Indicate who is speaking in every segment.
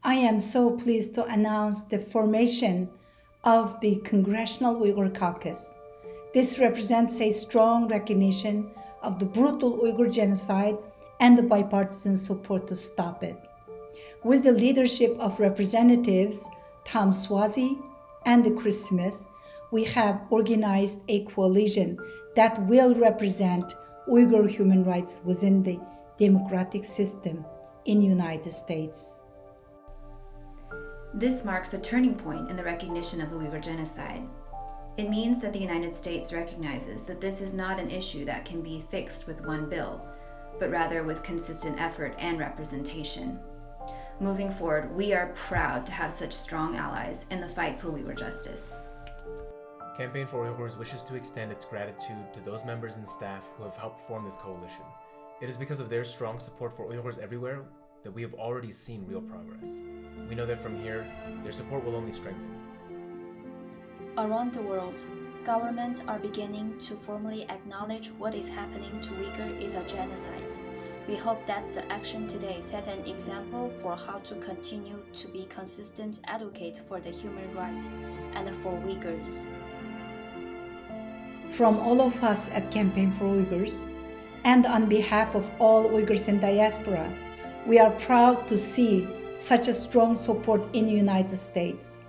Speaker 1: I am so pleased to announce the formation of the Congressional Uyghur Caucus. This represents a strong recognition of the brutal Uyghur genocide and the bipartisan support to stop it. With the leadership of Representatives Tom Swazi and Chris Smith, we have organized a coalition that will represent Uyghur human rights within the democratic system in the United States.
Speaker 2: This marks a turning point in the recognition of the Uyghur genocide. It means that the United States recognizes that this is not an issue that can be fixed with one bill, but rather with consistent effort and representation. Moving forward, we are proud to have such strong allies in the fight for Uyghur justice.
Speaker 3: Campaign for Uyghurs wishes to extend its gratitude to those members and staff who have helped form this coalition. It is because of their strong support for Uyghurs everywhere that we have already seen real progress. We know that from here, their support will only strengthen.
Speaker 4: Around the world, governments are beginning to formally acknowledge what is happening to Uyghur is a genocide. We hope that the action today set an example for how to continue to be consistent advocate for the human rights and for Uyghurs.
Speaker 1: From all of us at Campaign for Uyghurs, and on behalf of all Uyghurs in diaspora, we are proud to see such a strong support in the United States.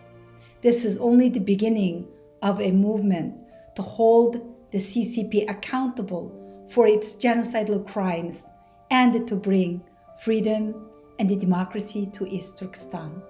Speaker 1: This is only the beginning of a movement to hold the CCP accountable for its genocidal crimes and to bring freedom and democracy to East Turkestan.